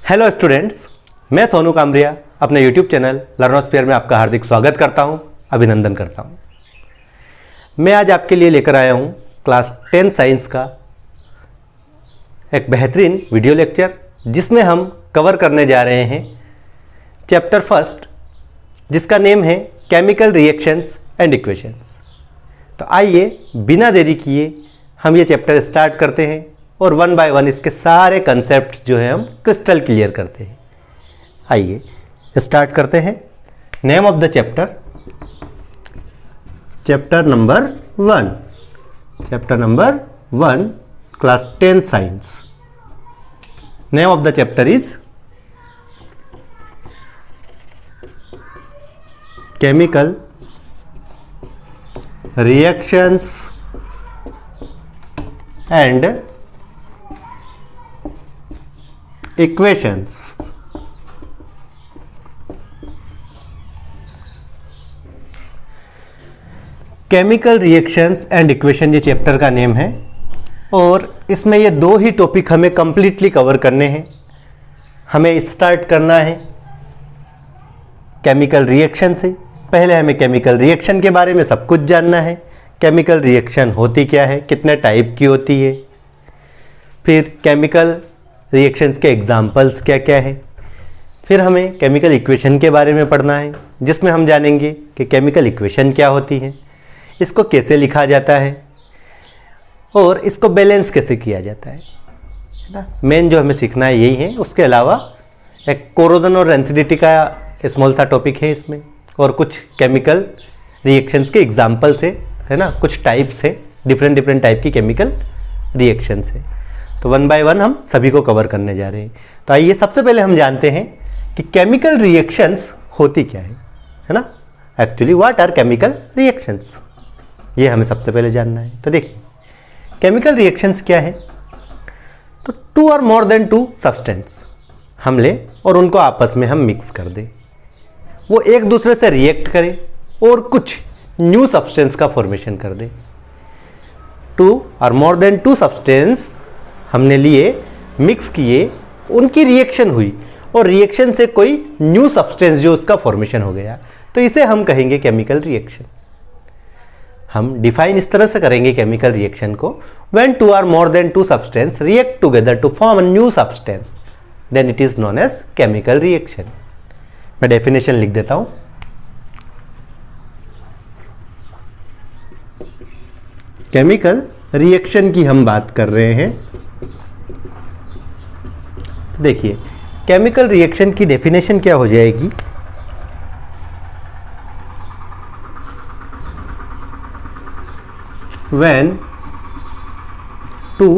Hello students, मैं सोनू कामरिया अपने YouTube channel लर्नोस्फीयर में आपका हार्दिक स्वागत करता हूं, अभिनंदन करता हूं। मैं आज आपके लिए लेकर आया हूं क्लास 10 साइंस का एक बेहतरीन वीडियो लेक्चर, जिसमें हम कवर करने जा रहे हैं चैप्टर फर्स्ट, जिसका नेम है केमिकल रिएक्शंस एंड इक्वेशंस। तो आइए बिना देरी किए हम ये चैप्टर स्टार्ट करते हैं और वन बाय वन इसके सारे कंसेप्ट्स जो है हम क्रिस्टल क्लियर करते हैं। आइए स्टार्ट करते हैं। Name of the chapter, chapter number 1, class 10 science. Name of the chapter is chemical reactions and equations. Chemical reactions and equation ये चैप्टर का नेम है और इसमें ये दो ही टॉपिक हमें कंप्लीटली कवर करने हैं। हमें स्टार्ट करना है केमिकल रिएक्शन से। पहले हमें केमिकल रिएक्शन के बारे में सब कुछ जानना है। केमिकल रिएक्शन होती क्या है, कितने टाइप की होती है, फिर केमिकल रिएक्शंस के एग्जाम्पल्स क्या क्या है, फिर हमें केमिकल इक्वेशन के बारे में पढ़ना है, जिसमें हम जानेंगे कि केमिकल इक्वेशन क्या होती है, इसको कैसे लिखा जाता है और इसको बैलेंस कैसे किया जाता है ना। मेन जो हमें सीखना है यही है। उसके अलावा एक कोरोजन और रेंसिडिटी का स्मॉल सा टॉपिक है इसमें, और कुछ केमिकल रिएक्शंस के एग्जाम्पल्स है ना, कुछ टाइप्स है, डिफरेंट टाइप की केमिकल रिएक्शंस है। तो वन बाय वन हम सभी को कवर करने जा रहे हैं। तो आइए सबसे पहले हम जानते हैं कि केमिकल रिएक्शंस होती क्या है ना। Actually what are chemical reactions, ये हमें सबसे पहले जानना है। तो देखिए केमिकल रिएक्शंस क्या है। तो टू और मोर देन टू सब्सटेंस हम ले और उनको आपस में हम मिक्स कर दें, वो एक दूसरे से रिएक्ट करें और कुछ न्यू सब्सटेंस का फॉर्मेशन कर दे। टू और मोर देन टू सब्सटेंस हमने लिए, मिक्स किए, उनकी रिएक्शन हुई और रिएक्शन से कोई न्यू सब्सटेंस जो उसका फॉर्मेशन हो गया, तो इसे हम कहेंगे केमिकल रिएक्शन। हम डिफाइन इस तरह से करेंगे केमिकल रिएक्शन को, व्हेन टू और more than two substance react together to form a new substance, then it is known as chemical reaction. मैं डेफिनेशन लिख देता हूं। केमिकल रिएक्शन की हम बात कर रहे हैं। देखिए केमिकल रिएक्शन की डेफिनेशन क्या हो जाएगी। व्हेन टू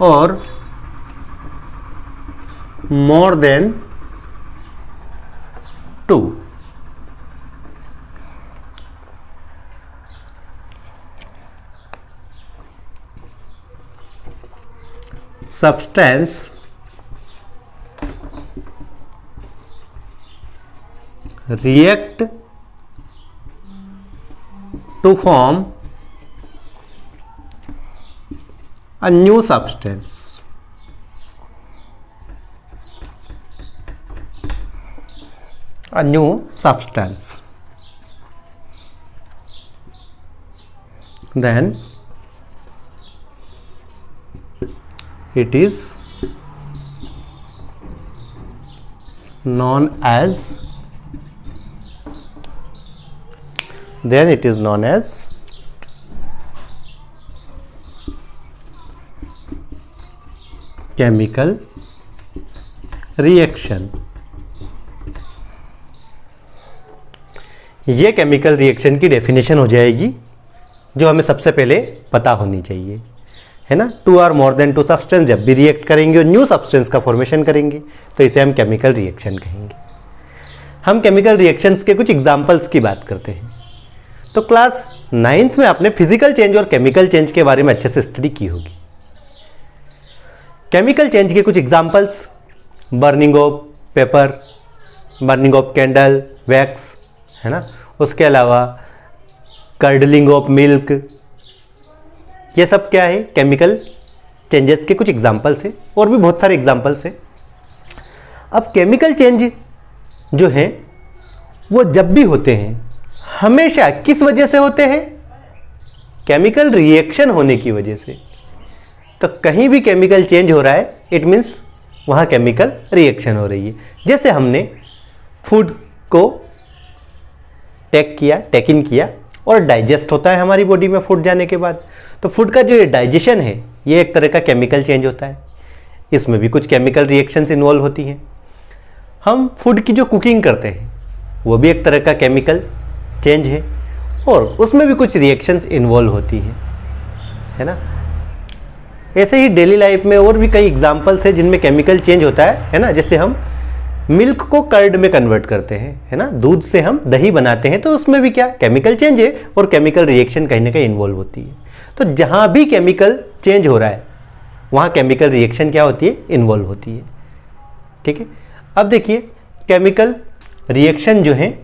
और more than two substance react to form a new substance, then it is known as chemical reaction। ये केमिकल रिएक्शन की डेफिनेशन हो जाएगी, जो हमें सबसे पहले पता होनी चाहिए, है ना। टू और मोर देन टू सब्सटेंस जब भी रिएक्ट करेंगे और न्यू सब्सटेंस का फॉर्मेशन करेंगे, तो इसे हम केमिकल रिएक्शन कहेंगे। हम केमिकल रिएक्शंस के कुछ एग्जांपल्स की बात करते हैं। तो क्लास 9th में आपने फिजिकल चेंज और केमिकल चेंज के बारे में अच्छे से स्टडी की होगी। केमिकल चेंज के कुछ examples, burning of paper, burning of candle, wax, है ना। उसके अलावा कर्डलिंग ऑफ मिल्क, ये सब क्या है, केमिकल चेंजेस के कुछ एग्जाम्पल्स हैं और भी बहुत सारे एग्जाम्पल्स हैं। अब केमिकल चेंज जो है वो जब भी होते हैं हमेशा किस वजह से होते हैं? केमिकल रिएक्शन होने की वजह से। तो कहीं भी केमिकल चेंज हो रहा है इट मीन्स वहाँ केमिकल रिएक्शन हो रही है। जैसे हमने फूड को टेक इन किया और डाइजेस्ट होता है हमारी बॉडी में फूड जाने के बाद, तो फूड का जो ये डाइजेशन है ये एक तरह का केमिकल चेंज होता है। इसमें भी कुछ केमिकल रिएक्शंस इन्वॉल्व होती हैं। हम फूड की जो कुकिंग करते हैं वो भी एक तरह का केमिकल चेंज है और उसमें भी कुछ रिएक्शंस इन्वॉल्व होती हैं, है ना। ऐसे ही डेली लाइफ में और भी कई एग्जांपल्स हैं जिनमें केमिकल चेंज होता है ना। जैसे हम मिल्क को कर्ड में कन्वर्ट करते हैं, है ना, दूध से हम दही बनाते हैं, तो उसमें भी क्या केमिकल चेंज है और केमिकल रिएक्शन कहीं ना कहीं इन्वॉल्व होती है। तो जहां भी केमिकल चेंज हो रहा है वहां केमिकल रिएक्शन क्या होती है? इन्वॉल्व होती है। ठीक है, अब देखिए केमिकल रिएक्शन जो है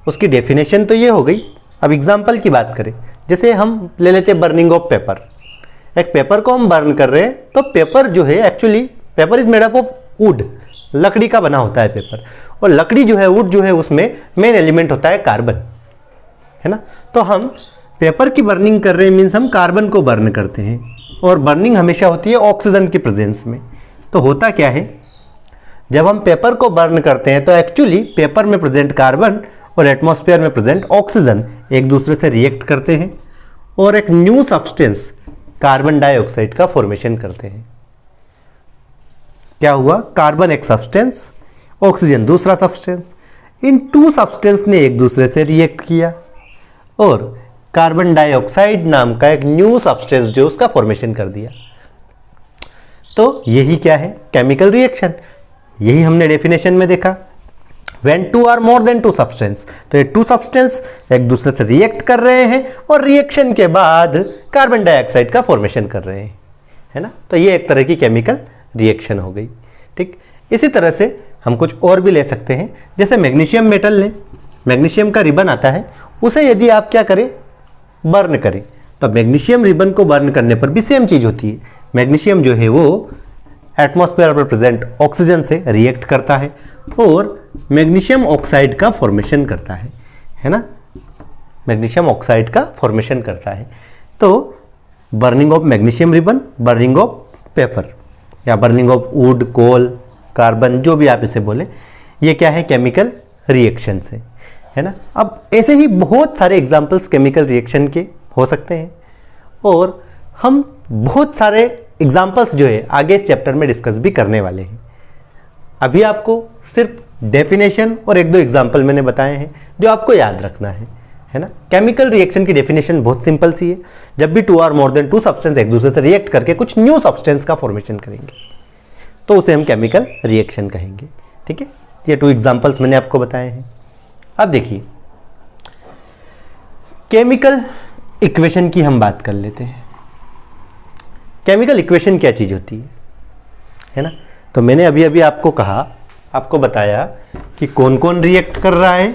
उसकी डेफिनेशन तो ये हो गई। अब एग्जाम्पल की बात करें, जैसे हम ले लेते हैं बर्निंग ऑफ पेपर। एक पेपर को हम बर्न कर रहे हैं, तो पेपर जो है actually paper is made up of would, लकड़ी का बना होता है पेपर। और लकड़ी जो है, वुड जो है, उसमें मेन एलिमेंट होता है कार्बन, है ना। तो हम पेपर की बर्निंग कर रहे हैं मीन्स हम कार्बन को बर्न करते हैं और बर्निंग हमेशा होती है ऑक्सीजन की प्रेजेंस में। तो होता क्या है, जब हम पेपर को बर्न करते हैं तो एक्चुअली पेपर में प्रेजेंट कार्बन और एटमॉस्फेयर में प्रेजेंट ऑक्सीजन एक दूसरे से रिएक्ट करते हैं और एक न्यू सब्सटेंस कार्बन डाइऑक्साइड का फॉर्मेशन करते हैं। क्या हुआ? कार्बन एक सब्सटेंस, ऑक्सीजन दूसरा सब्सटेंस। इन टू सब्सटेंस ने एक दूसरे से रिएक्ट किया और कार्बन डाइऑक्साइड नाम का एक न्यू सब्सटेंस जो उसका फॉर्मेशन कर दिया। तो यही क्या है? Chemical reaction. यही हमने डेफिनेशन में देखा, when two are more than two substance। तो ये टू सब्सटेंस एक दूसरे से रिएक्ट कर रहे हैं और रिएक्शन के बाद कार्बन डाइऑक्साइड का फॉर्मेशन कर रहे हैं, है ना। तो ये एक तरह की केमिकल रिएक्शन हो गई। ठीक, इसी तरह से हम कुछ और भी ले सकते हैं। जैसे मैग्नीशियम मेटल लें, मैग्नीशियम का रिबन आता है, उसे यदि आप क्या करें? बर्न करें, तो मैग्नीशियम रिबन को बर्न करने पर भी सेम चीज होती है। मैग्नीशियम जो है वो एटमॉस्फेयर पर प्रेजेंट ऑक्सीजन से रिएक्ट करता है और मैग्नीशियम ऑक्साइड का फॉर्मेशन करता है ना। मैग्नीशियम ऑक्साइड का फॉर्मेशन करता है। तो burning of magnesium ribbon, burning of paper या burning of wood, coal, carbon, जो भी आप इसे बोले, ये क्या है? केमिकल रिएक्शन से, है ना। अब ऐसे ही बहुत सारे एग्जाम्पल्स केमिकल रिएक्शन के हो सकते हैं और हम बहुत सारे एग्जाम्पल्स जो है आगे इस चैप्टर में डिस्कस भी करने वाले हैं। अभी आपको सिर्फ डेफिनेशन और एक दो एग्जाम्पल मैंने बताए हैं जो आपको याद रखना है ना। केमिकल रिएक्शन की डेफिनेशन बहुत सिंपल सी है। जब भी two or more than two substance एक दूसरे से रिएक्ट करके कुछ न्यू सब्सटेंस का फॉर्मेशन करेंगे तो उसे हम केमिकल रिएक्शन कहेंगे। ठीक है, ये टू एग्जाम्पल्स मैंने आपको बताए हैं। अब देखिए केमिकल इक्वेशन की हम बात कर लेते हैं। केमिकल इक्वेशन क्या चीज होती है ना। तो मैंने अभी अभी आपको बताया कि कौन कौन रिएक्ट कर रहा है।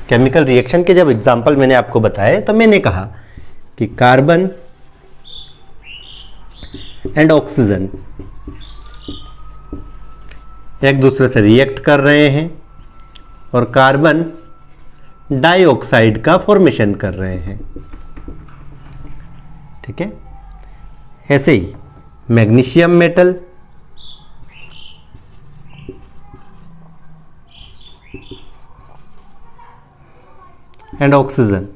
केमिकल रिएक्शन के जब एग्जाम्पल मैंने आपको बताए तो मैंने कहा कि कार्बन एंड ऑक्सीजन एक दूसरे से रिएक्ट कर रहे हैं और कार्बन डाइऑक्साइड का फॉर्मेशन कर रहे हैं। ठीक है, ऐसे ही मैग्नीशियम मेटल एंड ऑक्सीजन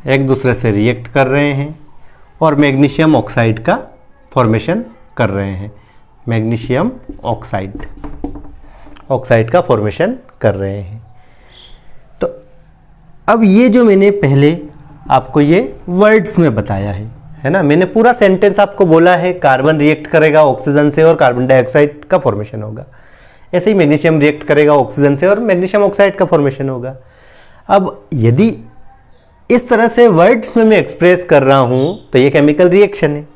एक दूसरे से रिएक्ट कर रहे हैं और मैग्नीशियम ऑक्साइड का फॉर्मेशन कर रहे हैं। मैग्नीशियम ऑक्साइड का फॉर्मेशन कर रहे हैं। तो अब ये जो मैंने पहले आपको ये वर्ड्स में बताया है ना। मैंने पूरा सेंटेंस आपको बोला है, कार्बन रिएक्ट करेगा ऑक्सीजन से और कार्बन डाइऑक्साइड का फॉर्मेशन होगा। ऐसे ही मैग्नीशियम रिएक्ट करेगा ऑक्सीजन से और मैग्नीशियम ऑक्साइड का फॉर्मेशन होगा। अब यदि इस तरह से वर्ड्स में मैं एक्सप्रेस कर रहा हूं तो ये केमिकल रिएक्शन है।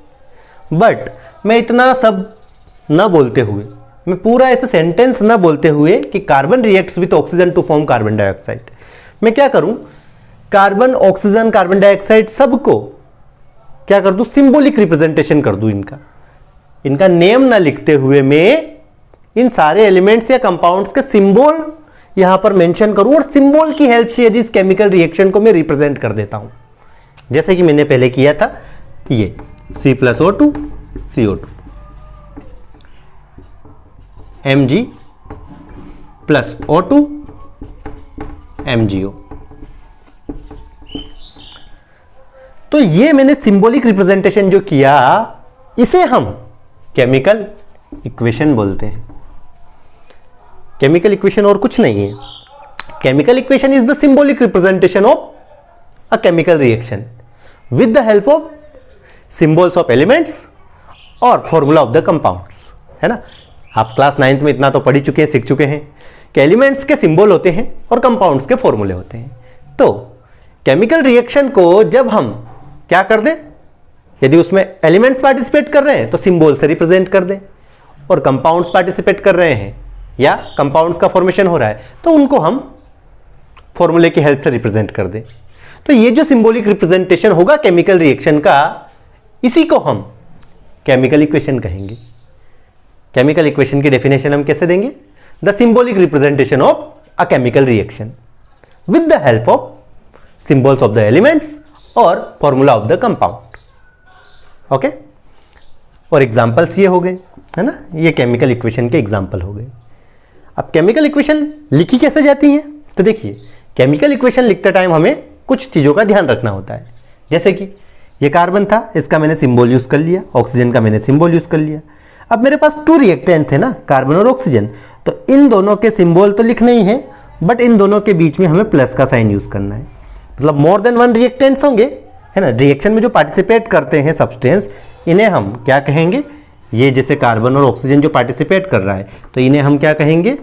बट मैं इतना सब ना बोलते हुए, मैं पूरा ऐसे सेंटेंस ना बोलते हुए कि carbon reacts with oxygen to form carbon dioxide, मैं क्या करूं? कार्बन, ऑक्सीजन, कार्बन डाइऑक्साइड सबको क्या कर दूं, सिंबॉलिक रिप्रेजेंटेशन कर दूं इनका नेम ना लिखते हुए मैं इन सारे एलिमेंट्स या कंपाउंड्स के सिंबल यहां पर मेंशन करूं और सिंबल की हेल्प से यदि इस केमिकल रिएक्शन को मैं रिप्रेजेंट कर देता हूं, जैसे कि मैंने पहले किया था ये C+O2 CO2 Mg plus O2 MgO। तो ये मैंने सिंबॉलिक रिप्रेजेंटेशन जो किया इसे हम केमिकल इक्वेशन बोलते हैं। केमिकल इक्वेशन और कुछ नहीं है। Chemical equation is the symbolic representation of a chemical reaction with the help of symbols of elements और फॉर्मूला ऑफ द कंपाउंड्स, है ना। आप क्लास 9th में इतना तो पढ़ ही चुके हैं, सीख चुके हैं कि एलिमेंट्स के सिंबल होते हैं और कंपाउंड्स के फॉर्मूले होते हैं। तो केमिकल रिएक्शन को जब हम क्या कर दें, यदि उसमें एलिमेंट्स पार्टिसिपेट कर रहे हैं तो सिंबल से रिप्रेजेंट कर दें, और कंपाउंड्स पार्टिसिपेट कर रहे हैं या कंपाउंड्स का फॉर्मेशन हो रहा है तो उनको हम फॉर्मूले की हेल्प से रिप्रेजेंट कर दें। तो ये जो सिंबॉलिक रिप्रेजेंटेशन होगा केमिकल रिएक्शन का, इसी को हम केमिकल इक्वेशन कहेंगे। केमिकल इक्वेशन की डेफिनेशन हम कैसे देंगे, the symbolic representation of a chemical reaction with the help of symbols of the elements और formula of the compound. Okay, और एग्जांपल्स ये हो गए, है ना, ये केमिकल इक्वेशन के एग्जांपल हो गए। अब केमिकल इक्वेशन लिखी कैसे जाती हैं, तो देखिए केमिकल इक्वेशन लिखते टाइम हमें कुछ चीज़ों का ध्यान रखना होता है। जैसे कि ये कार्बन था, इसका मैंने सिंबल यूज़ कर लिया, ऑक्सीजन का मैंने सिंबल यूज़ कर लिया। अब मेरे पास 2 रिएक्टेंट थे ना, कार्बन और ऑक्सीजन, तो इन दोनों के सिंबल तो लिखने ही है, बट इन दोनों के बीच में हमें प्लस का साइन यूज़ करना है। मतलब मोर देन 1 रिएक्टेंट्स होंगे, है ना। रिएक्शन में जो पार्टिसिपेट करते हैं सब्सटेंस, इन्हें हम क्या कहेंगे, ये जैसे कार्बन और ऑक्सीजन जो पार्टिसिपेट कर रहा है तो इन्हें हम क्या कहेंगे,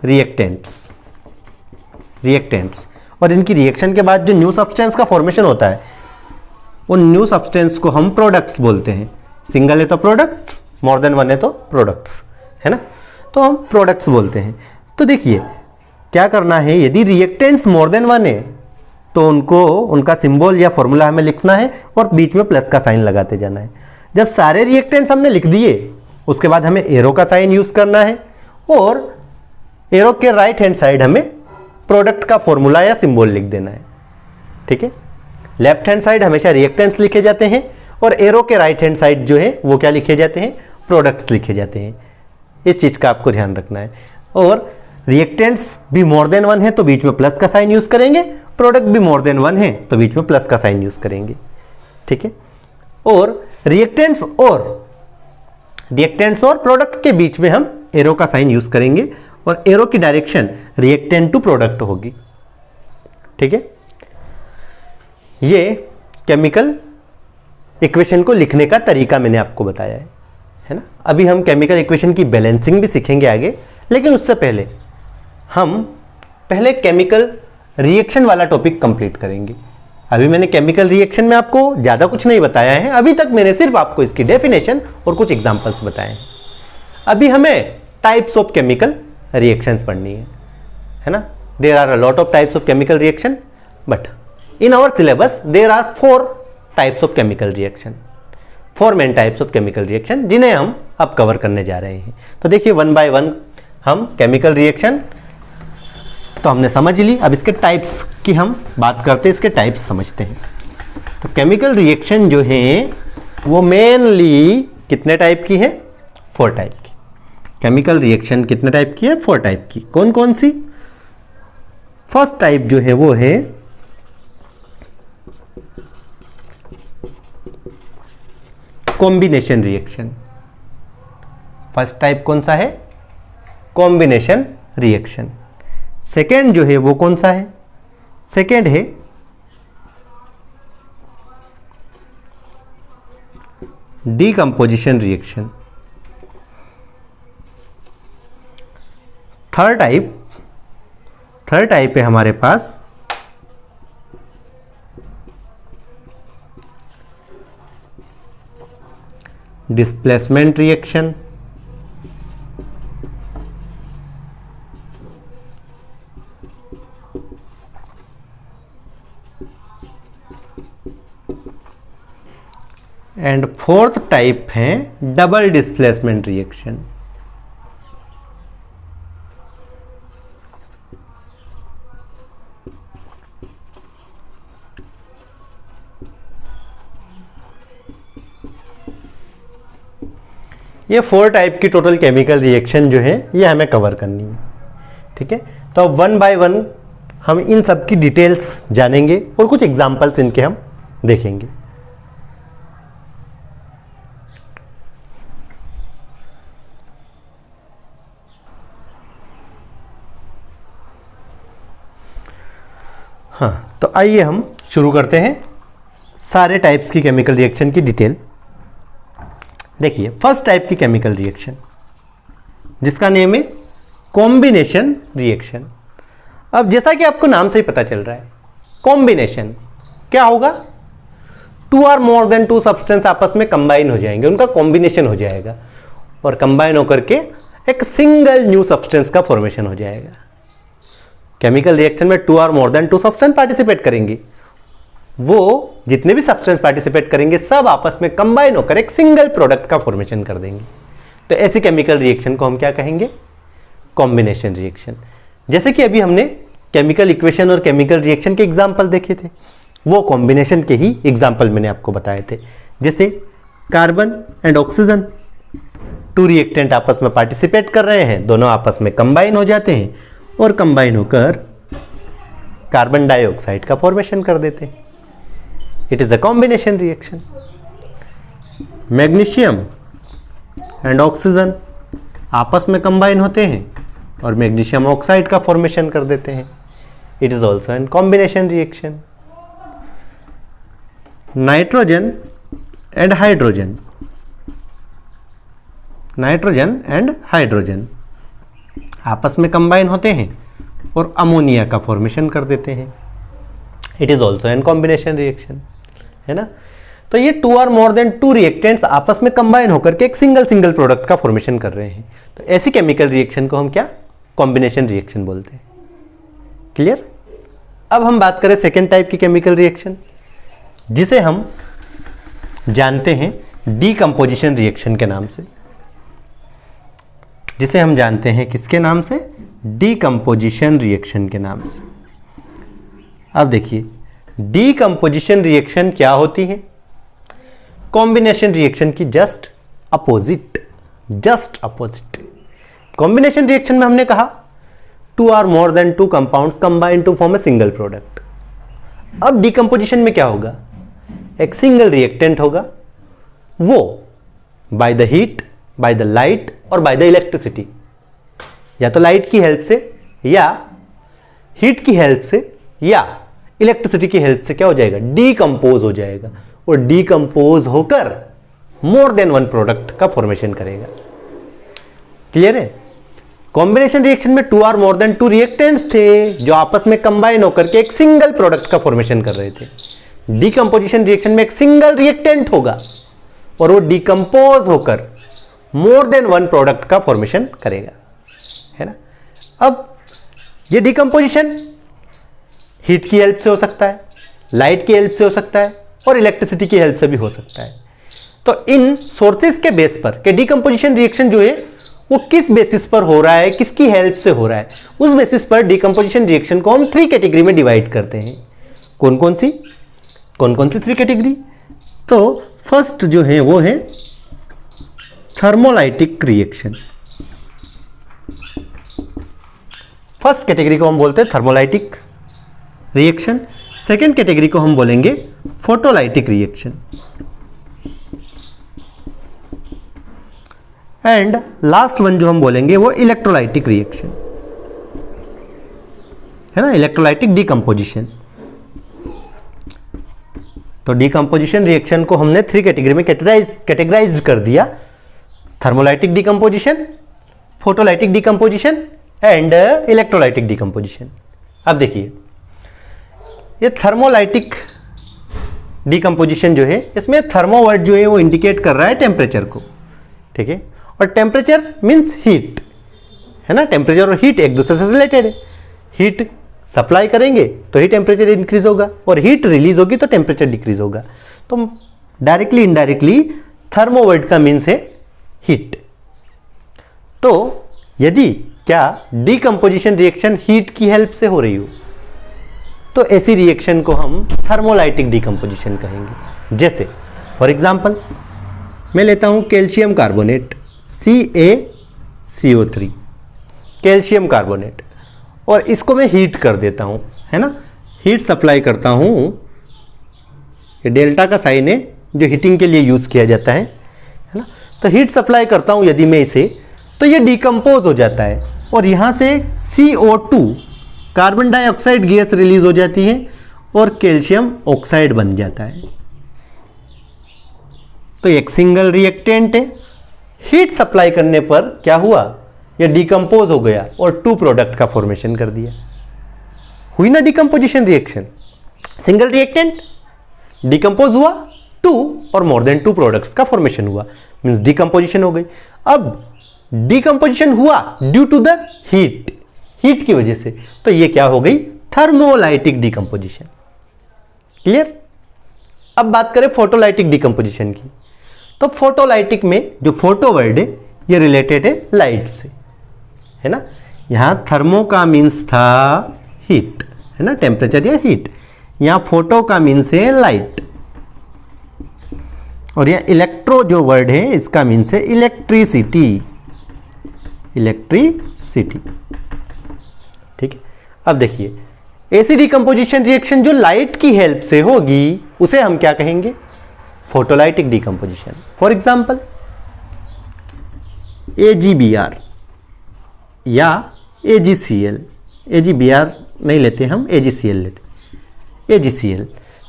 रिएक्टेंट्स। और इनकी रिएक्शन के बाद जो न्यू सब्सटेंस का फॉर्मेशन होता है, उन न्यू सब्सटेंस को हम प्रोडक्ट्स बोलते हैं। सिंगल है तो प्रोडक्ट, मोर देन 1 है तो प्रोडक्ट्स, है ना, तो हम प्रोडक्ट्स बोलते हैं। तो देखिए क्या करना है, यदि रिएक्टेंट्स मोर देन 1 है तो उनको उनका सिंबल या फॉर्मूला हमें लिखना है और बीच में प्लस का साइन लगाते जाना है। जब सारे रिएक्टेंट्स हमने लिख दिए, उसके बाद हमें एरो का साइन यूज करना है और एरो के राइट हैंड साइड हमें प्रोडक्ट का फॉर्मूला या सिंबल लिख देना है। ठीक है, लेफ्ट हैंड साइड हमेशा रिएक्टेंट्स लिखे जाते हैं और एरो के राइट हैंड साइड जो है वो क्या लिखे जाते हैं, प्रोडक्ट्स लिखे जाते हैं। इस चीज का आपको ध्यान रखना है। और रिएक्टेंट्स भी मोर देन 1 है तो बीच में प्लस का साइन यूज करेंगे, प्रोडक्ट भी मोर देन 1 है तो बीच में प्लस का साइन यूज करेंगे। ठीक है, और रिएक्टेंट्स और प्रोडक्ट के बीच में हम एरो का साइन यूज करेंगे और एरो की डायरेक्शन रिएक्टेंट टू प्रोडक्ट होगी। ठीक है, ये केमिकल इक्वेशन को लिखने का तरीका मैंने आपको बताया है ना। अभी हम केमिकल इक्वेशन की बैलेंसिंग भी सीखेंगे आगे, लेकिन उससे पहले हम केमिकल रिएक्शन वाला टॉपिक कंप्लीट करेंगे। अभी मैंने केमिकल रिएक्शन में आपको ज़्यादा कुछ नहीं बताया है, अभी तक मैंने सिर्फ आपको इसकी डेफिनेशन और कुछ एग्जांपल्स बताए हैं। अभी हमें टाइप्स ऑफ केमिकल रिएक्शंस पढ़नी है ना। There are a lot of types of chemical reaction, but in our syllabus there are 4 types of chemical reaction, 4 main types of chemical reaction, जिन्हें हम अब कवर करने जा रहे हैं। तो देखिए 1 बाय 1 हम केमिकल रिएक्शन तो हमने समझ ली। अब इसके टाइप्स की हम बात करते हैं, इसके टाइप्स समझते हैं। तो केमिकल रिएक्शन जो है वो मेनली कितने टाइप की है, 4 टाइप की। केमिकल रिएक्शन कितने टाइप की है, 4 टाइप की। कौन कौन सी? फर्स्ट टाइप जो है वो है कॉम्बिनेशन रिएक्शन। फर्स्ट टाइप कौन सा है, कॉम्बिनेशन रिएक्शन। सेकेंड जो है वो कौन सा है, सेकेंड है डीकंपोजिशन रिएक्शन। थर्ड टाइप है हमारे पास डिस्प्लेसमेंट रिएक्शन। फोर्थ टाइप है डबल डिस्प्लेसमेंट रिएक्शन। ये 4 टाइप की टोटल केमिकल रिएक्शन जो है ये हमें कवर करनी है, ठीक है। तो अब 1 बाय 1 हम इन सब की डिटेल्स जानेंगे और कुछ एग्जांपल्स इनके हम देखेंगे। हाँ, तो आइए हम शुरू करते हैं सारे टाइप्स की केमिकल रिएक्शन की डिटेल। देखिए, फर्स्ट टाइप की केमिकल रिएक्शन जिसका नेम है कॉम्बिनेशन रिएक्शन। अब जैसा कि आपको नाम से ही पता चल रहा है, कॉम्बिनेशन क्या होगा, 2 और मोर देन 2 सब्सटेंस आपस में कंबाइन हो जाएंगे, उनका कॉम्बिनेशन हो जाएगा और कंबाइन होकर के एक सिंगल न्यू सब्सटेंस का फॉर्मेशन हो जाएगा। केमिकल रिएक्शन में 2 और मोर देन 2 सब्सटेंस पार्टिसिपेट करेंगे, वो जितने भी सब्सटेंस पार्टिसिपेट करेंगे सब आपस में कंबाइन होकर एक सिंगल प्रोडक्ट का फॉर्मेशन कर देंगे। तो ऐसी केमिकल रिएक्शन को हम क्या कहेंगे, कॉम्बिनेशन रिएक्शन। जैसे कि अभी हमने केमिकल इक्वेशन और केमिकल रिएक्शन के एग्जांपल देखे थे, वो कॉम्बिनेशन के ही एग्जांपल मैंने आपको बताए थे। जैसे कार्बन एंड ऑक्सीजन, 2 रिएक्टेंट आपस में पार्टिसिपेट कर रहे हैं, दोनों आपस में कंबाइन हो जाते हैं और कंबाइन होकर कार्बन डाइऑक्साइड का फॉर्मेशन कर देते हैं। It is a combination reaction. Magnesium and oxygen आपस में कंबाइन होते हैं और मैग्नीशियम ऑक्साइड का फॉर्मेशन कर देते हैं। It is also an combination reaction. Nitrogen and hydrogen, nitrogen and hydrogen आपस में कंबाइन होते हैं और अमोनिया का फॉर्मेशन कर देते हैं। It is also an combination reaction, है ना। तो ये 2 और मोर देन 2 रिएक्टेंट्स आपस में कंबाइन होकर के एक सिंगल प्रोडक्ट का फॉर्मेशन कर रहे हैं। तो ऐसी केमिकल रिएक्शन को हम क्या, कॉम्बिनेशन रिएक्शन बोलते हैं। क्लियर। अब हम बात करें सेकेंड टाइप की केमिकल रिएक्शन, जिसे हम जानते हैं डीकंपोजिशन रिएक्शन के नाम से। जिसे हम जानते हैं किसके नाम से, डीकंपोजिशन रिएक्शन के नाम से। अब देखिए, डीकंपोजिशन रिएक्शन क्या होती है, कॉम्बिनेशन रिएक्शन की जस्ट अपोजिट। कॉम्बिनेशन रिएक्शन में हमने कहा 2 और more than 2 compounds combine to form a single product. अब डीकंपोजिशन में क्या होगा, एक सिंगल रिएक्टेंट होगा, वो by the heat, by the light और बाय द इलेक्ट्रिसिटी, या तो लाइट की हेल्प से या हीट की हेल्प से या इलेक्ट्रिसिटी की हेल्प से क्या हो जाएगा, डीकंपोज हो जाएगा और डीकंपोज होकर मोर देन 1 प्रोडक्ट का फॉर्मेशन करेगा। क्लियर है। कॉम्बिनेशन रिएक्शन में 2 और मोर देन 2 रिएक्टेंट्स थे जो आपस में कंबाइन होकर के एक सिंगल प्रोडक्ट का फॉर्मेशन कर रहे थे। डीकंपोजिशन रिएक्शन में एक सिंगल रिएक्टेंट होगा और वो डीकंपोज होकर मोर देन 1 प्रोडक्ट का फॉर्मेशन करेगा, है ना। अब ये डीकंपोजिशन हीट की हेल्प से हो सकता है, लाइट की हेल्प से हो सकता है और इलेक्ट्रिसिटी की हेल्प से भी हो सकता है। तो इन सोर्सेस के बेस पर कि डीकंपोजिशन रिएक्शन जो है वो किस बेसिस पर हो रहा है, किसकी हेल्प से हो रहा है, उस बेसिस पर डीकंपोजिशन रिएक्शन को हम 3 कैटेगरी में डिवाइड करते हैं। कौन कौन सी 3 कैटेगरी। तो फर्स्ट जो है वो है थर्मोलाइटिक रिएक्शन। फर्स्ट कैटेगरी को हम बोलते हैं थर्मोलाइटिक रिएक्शन। सेकेंड कैटेगरी को हम बोलेंगे photolytic reaction. And last one जो हम बोलेंगे वो इलेक्ट्रोलाइटिक रिएक्शन, है ना, इलेक्ट्रोलाइटिक डीकंपोजिशन। तो डीकंपोजिशन रिएक्शन को हमने 3 कैटेगरी में कैटेगराइज कर दिया, thermolytic decomposition, photolytic decomposition and electrolytic decomposition. अब देखिए, ये थर्मोलाइटिक डीकंपोजिशन जो है, इसमें थर्मो वर्ड जो है वो इंडिकेट कर रहा है टेम्परेचर को, ठीक है। और टेम्परेचर मीन्स हीट, है ना। टेम्परेचर और हीट एक दूसरे से रिलेटेड है। हीट सप्लाई करेंगे तो ही टेम्परेचर इंक्रीज होगा और हीट रिलीज होगी तो टेम्परेचर डिक्रीज होगा। तो डायरेक्टली इनडायरेक्टली थर्मो वर्ड का मीन्स है हीट। तो यदि क्या डीकंपोजिशन रिएक्शन हीट की हेल्प से हो रही हो तो ऐसी रिएक्शन को हम थर्मोलाइटिक डीकंपोजिशन कहेंगे। जैसे फॉर एग्जांपल मैं लेता हूं calcium carbonate CaCO3, calcium carbonate, और इसको मैं हीट कर देता हूं, है ना, हीट सप्लाई करता हूं। ये डेल्टा का साइन है जो हीटिंग के लिए यूज किया जाता है ना। तो हीट सप्लाई करता हूं यदि मैं इसे, तो ये डिकम्पोज हो जाता है और यहां से CO2 carbon dioxide gas release हो जाती है और कैल्शियम ऑक्साइड बन जाता है। तो एक सिंगल रिएक्टेंट है, हीट सप्लाई करने पर क्या हुआ, यह डिकम्पोज हो गया और 2 प्रोडक्ट का फॉर्मेशन कर दिया। हुई ना decomposition reaction, single reactant decompose हुआ 2 और मोर देन 2 प्रोडक्ट्स का फॉर्मेशन हुआ, मींस डिकम्पोजिशन हो गई। अब डिकम्पोजिशन हुआ due to the heat, heat की वजह से, तो ये क्या हो गई, थर्मोलाइटिक डिकम्पोजिशन। क्लियर। अब बात करें फोटोलाइटिक डिकम्पोजिशन की, तो फोटोलाइटिक में जो फोटो वर्ड है ये रिलेटेड है लाइट से, है ना। यहां थर्मो का मीन्स था हीट, है ना, टेम्परेचर या हीट। यहां फोटो का मीन्स है लाइट, और यह इलेक्ट्रो जो वर्ड है इसका मीन्स है इलेक्ट्रिसिटी, इलेक्ट्रिसिटी। ठीक है। अब देखिए ऐसी डिकम्पोजिशन रिएक्शन जो लाइट की हेल्प से होगी उसे हम क्या कहेंगे, photolytic decomposition. For example AgBr या AgCl, AgBr नहीं लेते हम, AgCl लेते, AgCl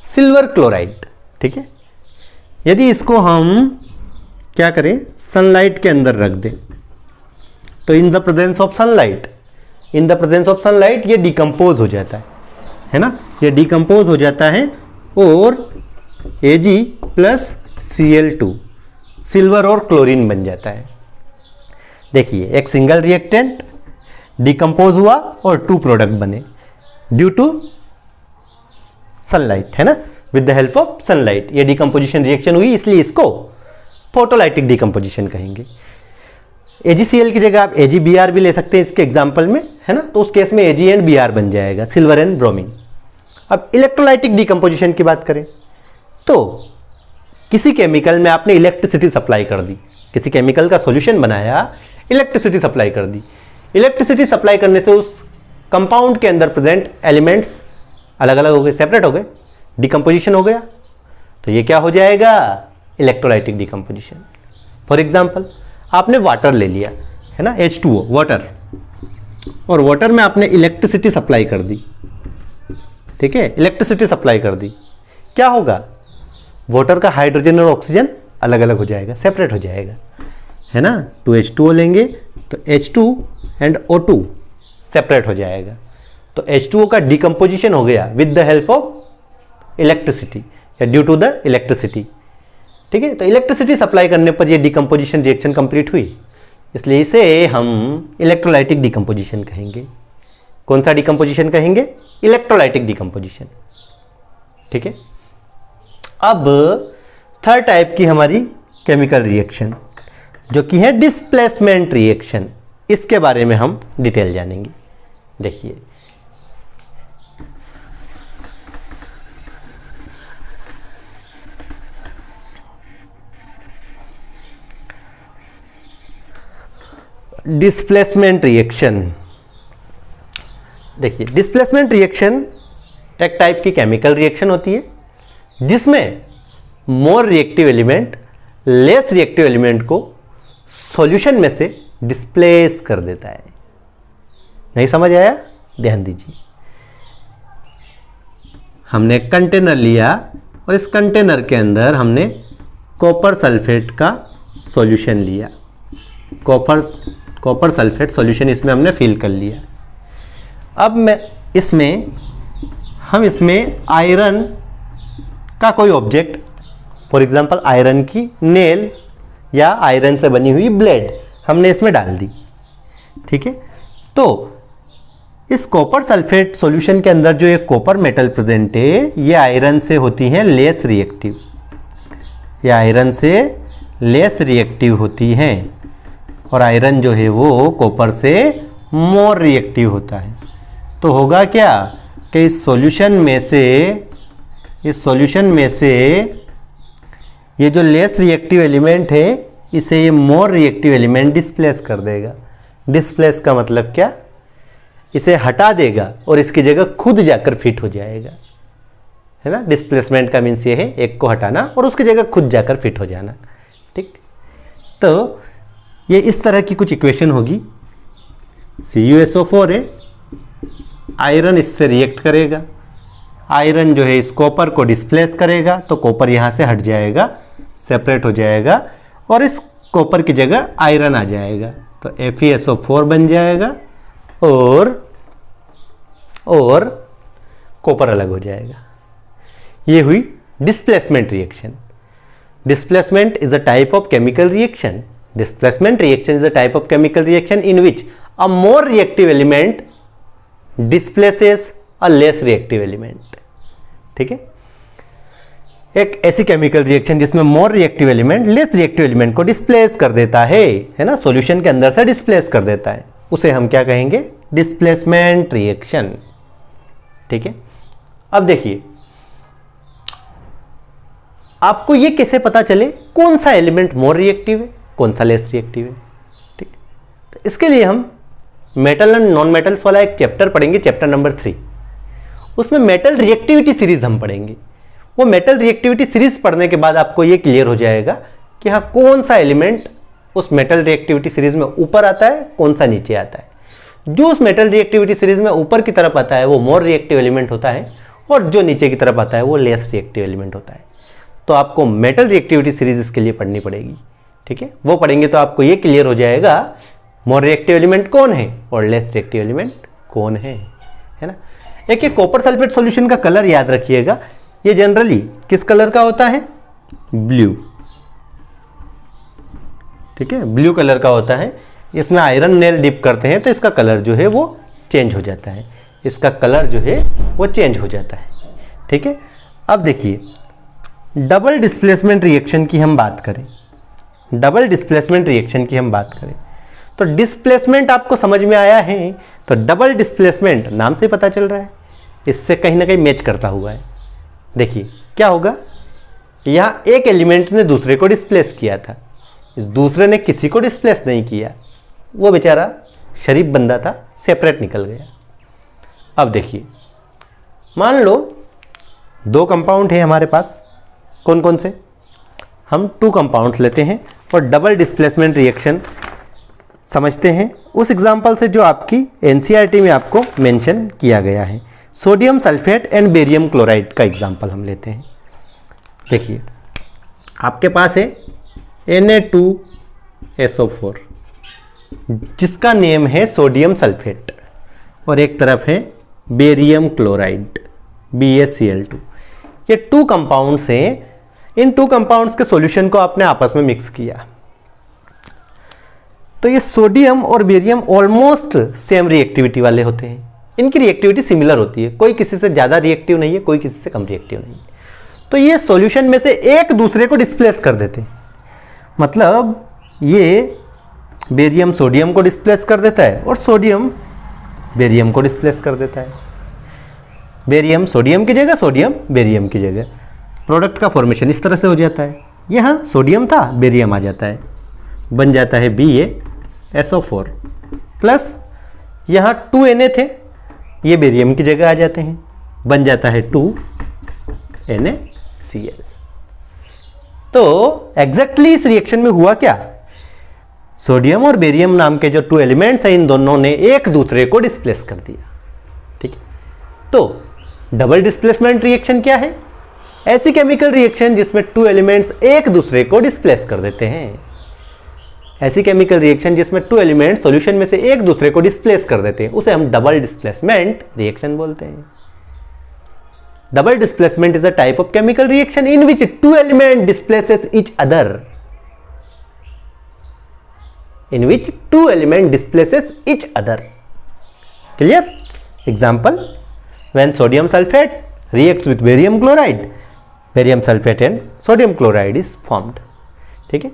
सिल्वर क्लोराइड। ठीक है। यदि इसको हम क्या करें, सनलाइट के अंदर रख दें, तो in the presence of sunlight, in the presence of sunlight ये डिकम्पोज हो जाता है ना, ये डिकम्पोज हो जाता है और Ag प्लस Cl2 सिल्वर और क्लोरीन बन जाता है। देखिए एक सिंगल रिएक्टेंट डिकम्पोज हुआ और 2 प्रोडक्ट बने ड्यू टू सनलाइट, है ना, with the help of sunlight ये डिकम्पोजिशन रिएक्शन हुई, इसलिए इसको फोटोलाइटिक डिकम्पोजिशन कहेंगे। AgCl की जगह आप AgBr भी ले सकते हैं इसके एग्जाम्पल में, है ना, तो उस केस में Ag एंड Br बन जाएगा, सिल्वर एंड ब्रोमीन। अब इलेक्ट्रोलाइटिक डिकम्पोजिशन की बात करें तो किसी केमिकल में आपने इलेक्ट्रिसिटी सप्लाई कर दी, किसी केमिकल का सॉल्यूशन बनाया, इलेक्ट्रिसिटी सप्लाई कर दी। इलेक्ट्रिसिटी सप्लाई करने से उस कंपाउंड के अंदर प्रेजेंट एलिमेंट्स अलग अलग हो गए, सेपरेट हो गए, डिकम्पोजिशन हो गया, तो ये क्या हो जाएगा, इलेक्ट्रोलाइटिक डिकम्पोजिशन। फॉर एग्जांपल आपने वाटर ले लिया, है ना, H2O वाटर, और वाटर में आपने इलेक्ट्रिसिटी सप्लाई कर दी। ठीक है, इलेक्ट्रिसिटी सप्लाई कर दी, क्या होगा, वाटर का हाइड्रोजन और ऑक्सीजन अलग अलग हो जाएगा, सेपरेट हो जाएगा, है ना। 2H2O लेंगे तो H2 एंड O2 सेपरेट हो जाएगा, तो H2O का डिकम्पोजिशन हो गया with the help of electricity या ड्यू टू द इलेक्ट्रिसिटी। ठीक है, तो इलेक्ट्रिसिटी सप्लाई करने पर यह डिकम्पोजिशन रिएक्शन कंप्लीट हुई, इसलिए इसे हम इलेक्ट्रोलाइटिक डिकम्पोजिशन कहेंगे। कौन सा डिकम्पोजिशन कहेंगे, इलेक्ट्रोलाइटिक डिकम्पोजिशन। ठीक है। अब थर्ड टाइप की हमारी केमिकल रिएक्शन जो कि है डिस्प्लेसमेंट रिएक्शन, इसके बारे में हम डिटेल जानेंगे। देखिए डिस्प्लेसमेंट रिएक्शन, देखिए डिस्प्लेसमेंट रिएक्शन एक टाइप की केमिकल रिएक्शन होती है जिसमें more reactive element less reactive element को सॉल्यूशन में से डिस्प्लेस कर देता है। नहीं समझ आया, ध्यान दीजिए। हमने कंटेनर लिया और इस कंटेनर के अंदर हमने कॉपर सल्फेट का सॉल्यूशन लिया, कॉपर सल्फेट सॉल्यूशन इसमें हमने फिल कर लिया। अब हम इसमें आयरन का कोई ऑब्जेक्ट, फॉर एग्जांपल आयरन की नेल या आयरन से बनी हुई ब्लेड हमने इसमें डाल दी। ठीक है, तो इस कॉपर सल्फेट सॉल्यूशन के अंदर जो एक कॉपर मेटल प्रेजेंट है ये आयरन से होती हैं लेस रिएक्टिव, ये आयरन से लेस रिएक्टिव होती हैं और आयरन जो है वो कॉपर से मोर रिएक्टिव होता है। तो होगा क्या कि इस सॉल्यूशन में से ये जो लेस रिएक्टिव एलिमेंट है इसे ये मोर रिएक्टिव एलिमेंट डिस्प्लेस कर देगा। डिस्प्लेस का मतलब क्या, इसे हटा देगा और इसकी जगह खुद जाकर फिट हो जाएगा, है ना। डिस्प्लेसमेंट का मीन्स ये है एक को हटाना और उसकी जगह खुद जाकर फिट हो जाना, ठीक। तो ये इस तरह की कुछ इक्वेशन होगी। CuSO4 है, आयरन इससे रिएक्ट करेगा, आयरन जो है इस कॉपर को डिस्प्लेस करेगा तो कॉपर यहाँ से हट जाएगा, सेपरेट हो जाएगा और इस कॉपर की जगह आयरन आ जाएगा तो FeSO4 बन जाएगा और कॉपर अलग हो जाएगा। ये हुई displacement reaction. Displacement is a type of chemical reaction. Displacement reaction is a type of chemical reaction in which a more reactive element displaces a less reactive element, ठीक है। एक ऐसी केमिकल रिएक्शन जिसमें more reactive element less reactive element को displace कर देता है ना, सॉल्यूशन के अंदर से डिस्प्लेस कर देता है, उसे हम क्या कहेंगे, डिस्प्लेसमेंट रिएक्शन, ठीक है। अब देखिए आपको ये कैसे पता चले कौन सा एलिमेंट मोर रिएक्टिव है कौन सा लेस रिएक्टिव है, ठीक है। तो इसके लिए हम मेटल एंड नॉन मेटल्स वाला एक चैप्टर पढ़ेंगे, चैप्टर नंबर 3। उसमें मेटल रिएक्टिविटी सीरीज हम पढ़ेंगे। वो मेटल रिएक्टिविटी सीरीज पढ़ने के बाद आपको ये क्लियर हो जाएगा कि हाँ कौन सा एलिमेंट उस मेटल रिएक्टिविटी सीरीज में ऊपर आता है, कौन सा नीचे आता है। जो उस मेटल रिएक्टिविटी सीरीज में ऊपर की तरफ आता है वो मोर रिएक्टिव एलिमेंट होता है और जो नीचे की तरफ आता है वो लेस रिएक्टिव एलिमेंट होता है। तो आपको मेटल रिएक्टिविटी सीरीज इसके लिए पढ़नी पड़ेगी, ठीक है। वो पढ़ेंगे तो आपको ये क्लियर हो जाएगा मोर रिएक्टिव एलिमेंट कौन है और लेस रिएक्टिव एलिमेंट कौन है ना। एक ये कॉपर सल्फेट सॉल्यूशन का कलर याद रखिएगा, ये जनरली किस कलर का होता है, ब्लू, ठीक है, ब्लू कलर का होता है। इसमें आयरन नेल डिप करते हैं तो इसका कलर जो है वो चेंज हो जाता है, इसका कलर जो है वो चेंज हो जाता है, ठीक है। अब देखिए डबल डिस्प्लेसमेंट रिएक्शन की हम बात करें, डबल डिस्प्लेसमेंट रिएक्शन की हम बात करें तो डिस्प्लेसमेंट आपको समझ में आया है। तो डबल डिस्प्लेसमेंट नाम से पता चल रहा है, इससे कहीं ना कहीं मैच करता हुआ है। देखिए क्या होगा, यहाँ एक एलिमेंट ने दूसरे को डिस्प्लेस किया था, इस दूसरे ने किसी को डिस्प्लेस नहीं किया, वो बेचारा शरीफ बंदा था, सेपरेट निकल गया। अब देखिए मान लो 2 कंपाउंड है हमारे पास, कौन कौन से, हम 2 कंपाउंड्स लेते हैं और डबल डिस्प्लेसमेंट रिएक्शन समझते हैं उस एग्जांपल से जो आपकी एनसीईआरटी में आपको मेंशन किया गया है। Sodium sulphate and barium chloride का एग्जांपल हम लेते हैं। देखिए आपके पास है Na2SO4 जिसका नेम है सोडियम सल्फेट और एक तरफ है बेरियम क्लोराइड BaCl2। ये 2 कंपाउंड्स हैं, इन 2 कंपाउंड्स के सॉल्यूशन को आपने आपस में मिक्स किया तो ये सोडियम और बेरियम ऑलमोस्ट सेम रिएक्टिविटी वाले होते हैं, इनकी रिएक्टिविटी सिमिलर होती है, कोई किसी से ज़्यादा रिएक्टिव नहीं है, कोई किसी से कम रिएक्टिव नहीं है। तो ये सॉल्यूशन में से एक दूसरे को डिस्प्लेस कर देते हैं, मतलब ये बेरियम सोडियम को डिस्प्लेस कर देता है और सोडियम बेरियम को डिस्प्लेस कर देता है। बेरियम सोडियम की जगह, सोडियम बेरियम की जगह, प्रोडक्ट का फॉर्मेशन इस तरह से हो जाता है। यहाँ सोडियम था, बेरियम आ जाता है, बन जाता है BaSO4 प्लस यहाँ 2Na थे, ये बेरियम की जगह आ जाते हैं, बन जाता है 2NaCl। तो एग्जैक्टली इस रिएक्शन में हुआ क्या, सोडियम और बेरियम नाम के जो 2 एलिमेंट्स हैं इन दोनों ने एक दूसरे को डिस्प्लेस कर दिया, ठीक है। तो डबल डिस्प्लेसमेंट रिएक्शन क्या है, ऐसी केमिकल रिएक्शन जिसमें 2 एलिमेंट्स एक दूसरे को डिस्प्लेस कर देते हैं। ऐसी केमिकल रिएक्शन जिसमें 2 एलिमेंट्स सॉल्यूशन में से एक दूसरे को डिस्प्लेस कर देते हैं उसे हम डबल डिस्प्लेसमेंट रिएक्शन बोलते हैं। Double displacement is a type of chemical reaction in which 2 element displaces each other, in which 2 element displaces each other. Clear? Example, when sodium sulfate reacts with barium chloride, barium sulfate and sodium chloride is formed. ठीक है।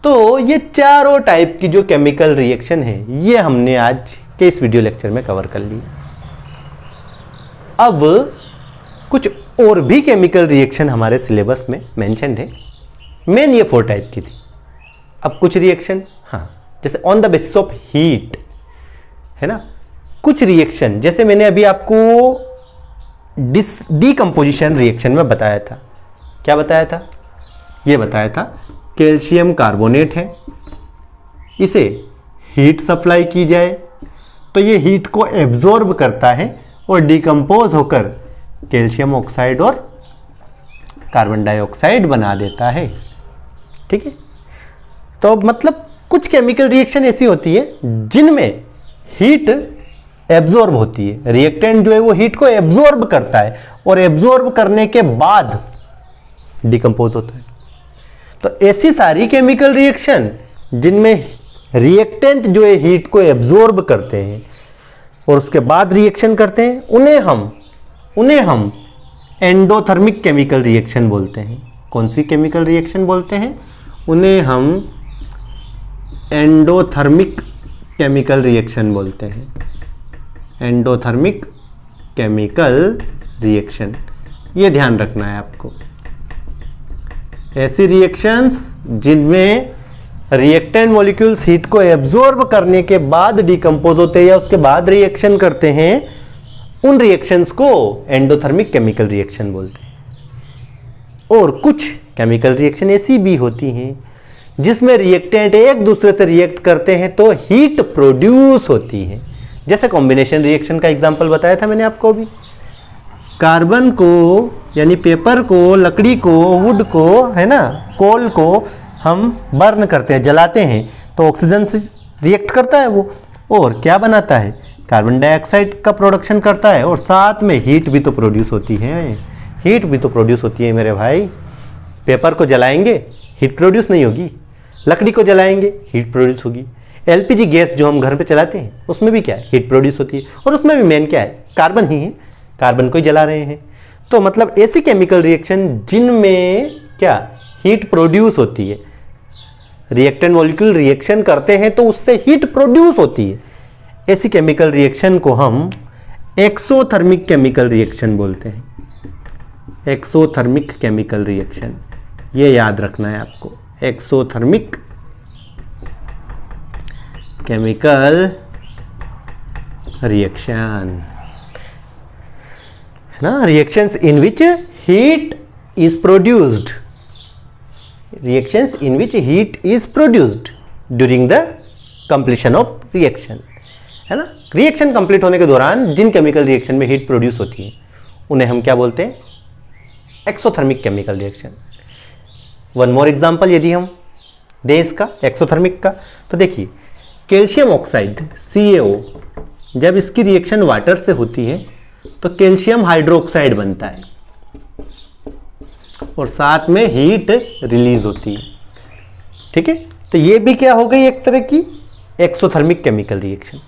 तो ये चारों type की जो chemical reaction है ये हमने आज के इस वीडियो लेक्चर में कवर कर ली। अब कुछ और भी केमिकल रिएक्शन हमारे सिलेबस में मेंशन्ड है। मेन ये 4 टाइप की थी। अब कुछ रिएक्शन, हाँ, जैसे on the basis of heat, है ना, कुछ रिएक्शन जैसे मैंने अभी आपको डीकंपोजिशन रिएक्शन में बताया था। क्या बताया था? ये बताया था कैल्शियम कार्बोनेट है, इसे हीट सप्लाई की जाए तो ये हीट को एब्जॉर्ब करता है और डिकम्पोज होकर कैल्शियम ऑक्साइड और कार्बन डाइऑक्साइड बना देता है। ठीक है, तो मतलब कुछ केमिकल रिएक्शन ऐसी होती है जिनमें हीट एब्जॉर्ब होती है, रिएक्टेंट जो है वो हीट को एब्जॉर्ब करता है और एब्जॉर्ब करने के बाद डिकम्पोज होता है। तो ऐसी सारी केमिकल रिएक्शन जिनमें रिएक्टेंट जो है हीट को एब्जॉर्ब करते हैं और उसके बाद रिएक्शन करते हैं, उन्हें हम एंडोथर्मिक केमिकल रिएक्शन बोलते हैं। कौन सी केमिकल रिएक्शन बोलते हैं? उन्हें हम एंडोथर्मिक केमिकल रिएक्शन बोलते हैं। एंडोथर्मिक केमिकल रिएक्शन, ये ध्यान रखना है आपको। ऐसी रिएक्शंस जिनमें रिएक्टेंट मॉलिक्यूल्स हीट को एब्जॉर्ब करने के बाद डिकम्पोज होते हैं या उसके बाद रिएक्शन करते हैं, उन रिएक्शंस को एंडोथर्मिक केमिकल रिएक्शन बोलते हैं। और कुछ केमिकल रिएक्शन ऐसी भी होती हैं जिसमें रिएक्टेंट एक दूसरे से रिएक्ट करते हैं तो हीट प्रोड्यूस होती है। जैसे कॉम्बिनेशन रिएक्शन का एग्जांपल बताया था मैंने आपको भी। कार्बन को यानी पेपर को, लकड़ी को, वुड को, है ना, कोल को हम बर्न करते हैं, जलाते हैं तो ऑक्सीजन से रिएक्ट करता है वो, और क्या बनाता है? कार्बन डाइऑक्साइड का प्रोडक्शन करता है और साथ में हीट भी तो प्रोड्यूस होती है। हीट भी तो प्रोड्यूस होती है मेरे भाई। पेपर को जलाएंगे, हीट प्रोड्यूस नहीं होगी। लकड़ी को जलाएंगे, हीट प्रोड्यूस होगी। एलपीजी गैस जो हम घर पे चलाते हैं उसमें भी क्या है? हीट प्रोड्यूस होती है। और उसमें भी मेन क्या है? कार्बन ही है, कार्बन को ही जला रहे हैं। तो मतलब ऐसी केमिकल रिएक्शन जिनमें क्या? हीट प्रोड्यूस होती है। रिएक्टेंट मॉलिक्यूल रिएक्शन करते हैं तो उससे हीट प्रोड्यूस होती है। ऐसी केमिकल रिएक्शन को हम एक्सोथर्मिक केमिकल रिएक्शन बोलते हैं। एक्सोथर्मिक केमिकल रिएक्शन, ये याद रखना है आपको। एक्सोथर्मिक केमिकल रिएक्शन, है ना, reactions in which heat is produced. Reactions in which heat is produced during the completion of reaction, है ना। रिएक्शन कंप्लीट होने के दौरान जिन केमिकल रिएक्शन में हीट प्रोड्यूस होती है उन्हें हम क्या बोलते हैं? Exothermic chemical reaction. One more example यदि हम दें इसका एक्सोथर्मिक का, तो देखिए कैल्शियम ऑक्साइड CaO, जब इसकी रिएक्शन वाटर से होती है तो कैल्शियम हाइड्रोक्साइड बनता है और साथ में हीट रिलीज होती है। ठीक है, तो ये भी क्या हो गई? एक तरह की एक्सोथर्मिक केमिकल रिएक्शन।